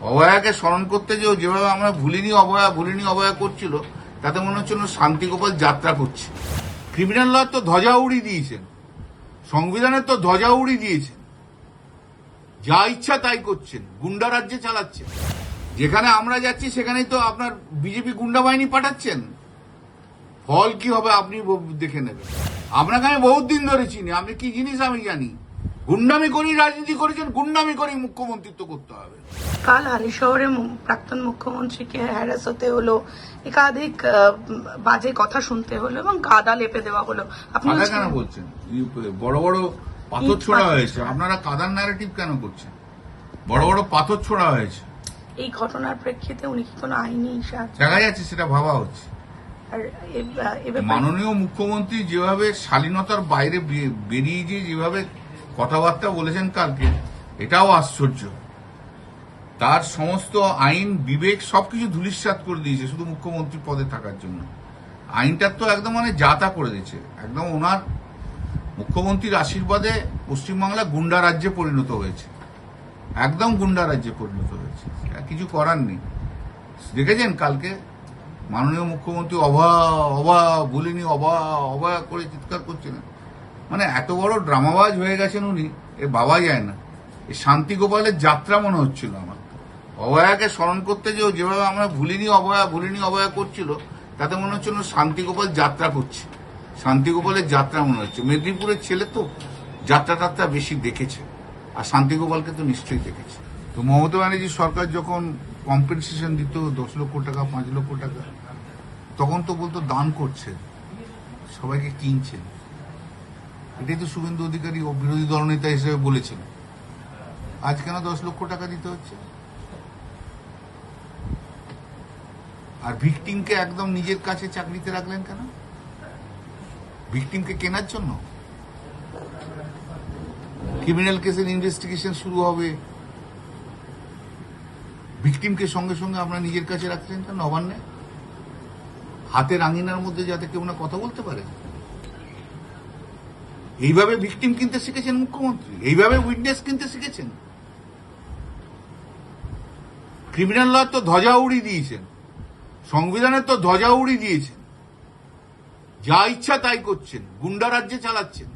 অভয়াকে স্মরণ করতে যেভাবে আমরা ভুলিনি অভয়া করছিল, তাতে মনে হচ্ছিল শান্তিগোপাল যাত্রা করছে। ক্রিমিনাল ল তো ধ্বজা উড়িয়ে দিয়েছেন, সংবিধানের তো ধ্বজা উড়িয়ে দিয়েছেন, যা ইচ্ছা তাই করছেন, গুন্ডা রাজ্যে চালাচ্ছেন। যেখানে আমরা যাচ্ছি সেখানেই তো আপনার বিজেপি গুন্ডা বাহিনী পাঠাচ্ছেন। ফল কি হবে আপনি দেখে নেবেন। আপনাকে আমি বহুত দিন ধরে চিনি, আপনি কি জিনিস আমি জানি। গুন্ডামি করি রাজনীতি করেছেন, গুন্ডামি করি মুখ্যমন্ত্রিত্ব করতে হবে। কাল হালিশহরে প্রাক্তন মুখ্যমন্ত্রীকে হ্যারাস হতে হলো, একাধিক বাজে কথা শুনতে হলো এবং কাদা লেপে দেওয়া হলো। আপনি কেন বলছেন? বড় বড় পাথর ছোড়া হয়েছে, আপনারা কাদার ন্যারেটিভ কেন করছেন? বড় বড় পাথর ছোড়া হয়েছে। এই ঘটনার প্রেক্ষিতে উনি কি কোনো আইনি সাহায্য দেখা যাচ্ছে, সেটা ভাবা হচ্ছে। মাননীয় মুখ্যমন্ত্রী যেভাবে শালীনতার বাইরে বেরিয়ে যেভাবে কথাবার্তা বলেছেন কালকে, এটাও আশ্চর্য। তার সমস্ত আইন বিবেক সবকিছু ধূলিসাৎ করে দিয়েছে শুধু মুখ্যমন্ত্রী পদে থাকার জন্য। আইনটার তো একদম যাতা করে দিয়েছে। একদম ওনার মুখ্যমন্ত্রীর আশীর্বাদে পশ্চিমবাংলা গুন্ডা রাজ্যে পরিণত হয়েছে, একদম গুন্ডা রাজ্যে পরিণত হয়েছে। কিছু করার নেই। দেখেছেন কালকে মাননীয় মুখ্যমন্ত্রী বলিনি অভয়া করে চিৎকার করছিলেন। এত বড় ড্রামাবাজ হয়ে গেছেন উনি, এ ভাবা যায় না। এই শান্তিগোপালের যাত্রা মনে হচ্ছিল আমার। অভয়াকে স্মরণ করতে যেভাবে আমরা ভুলিনি অভয়া করছিল, তাতে মনে হচ্ছিল শান্তিগোপাল যাত্রা করছে। শান্তিগোপালের যাত্রা মনে হচ্ছে। মেদিনীপুরের ছেলে তো যাত্রা বেশি দেখেছে, আর শান্তিগোপালকে তো নিশ্চয়ই দেখেছে। তো মমতা ব্যানার্জি সরকার যখন কম্পেনসেশন দিত 10 লক্ষ টাকা 5 লক্ষ টাকা, তখন তো বলতো দান করছে, সবাইকে কিনছেন। এটাই তো শুভেন্দু অধিকারী বিরোধী দলনেতা হিসেবে বলেছেন। আজ কেন 10 লক্ষ টাকা দিতে হচ্ছে? আর ভিকটিমকে একদম নিজের কাছে চাকরিতে রাখলেন কেন? ভিকটিমকে কেনার জন্য? ক্রিমিনাল কেসের ইনভেস্টিগেশন শুরু হবে, ভিকটিমকে সঙ্গে সঙ্গে আপনারা নিজের কাছে রাখছেন কেন? নবান্নে হাতের আঙিনার মধ্যে যাতে কেউ না কথা বলতে পারে। এইভাবে ভিকটিম কিনতে শিখেছেন মুখ্যমন্ত্রী, এইভাবে উইটনেস কিনতে শিখেছেন। ক্রিমিনাল ল তো ধ্বজা উড়িয়ে দিয়েছেন, সংবিধানের তো ধ্বজা উড়িয়ে দিয়েছেন, যা ইচ্ছা তাই করছেন, গুন্ডা রাজ্যে চালাচ্ছেন।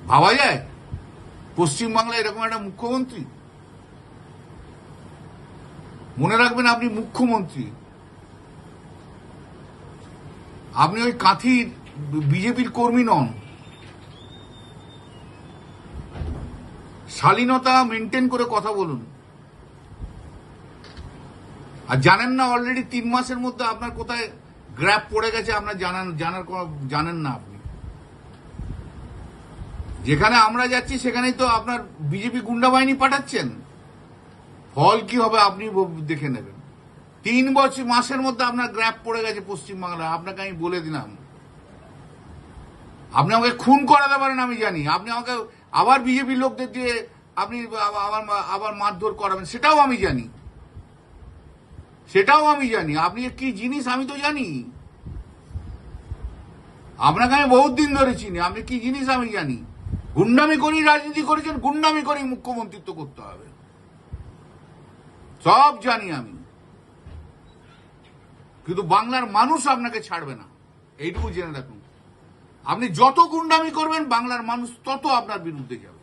ভাবা যায় পশ্চিমবাংলায় এরকম একটা মুখ্যমন্ত্রী? মনে রাখবেন, আপনি মুখ্যমন্ত্রী, আপনি ওই কাঁথির বিজেপির কর্মী নন। শালীনতা মেনটেন করে কথা বলুন। আর জানেন না অলরেডি 3 মাসের মধ্যে আপনার কোথায় গ্র্যাপ পড়ে গেছে, আপনার জানেন না। আপনি যেখানে আমরা যাচ্ছি সেখানেই তো আপনার বিজেপি গুন্ডা বাহিনী পাঠাচ্ছেন। ফল কি হবে আপনি দেখে নেবেন। 3 মাসের মধ্যে আপনার গ্র্যাপ পড়ে গেছে পশ্চিমবাংলায়। আপনাকে আমি বলে দিলাম, আপনি আমাকে খুন করাতে পারেন আমি জানি। আপনি আমাকে আবার বিজেপি লোকদের দিয়ে আপনি আবার মারধর করাবেন, সেটাও আমি জানি। আপনি কি জিনিস আমি তো জানি। আপনাকে আমি বহুত দিন ধরে চিনি, আপনি কি জিনিস আমি জানি। গুন্ডামি করি রাজনীতি করেছেন, গুন্ডামি করি মুখ্যমন্ত্রিত্ব করতে হবে, সব জানি আমি। কিন্তু বাংলার মানুষ আপনাকে ছাড়বে না, এইটুকু জেনে রাখুন। আপনি যত গুন্ডামি করবেন, বাংলার মানুষ তত আপনার বিরুদ্ধে যাবে।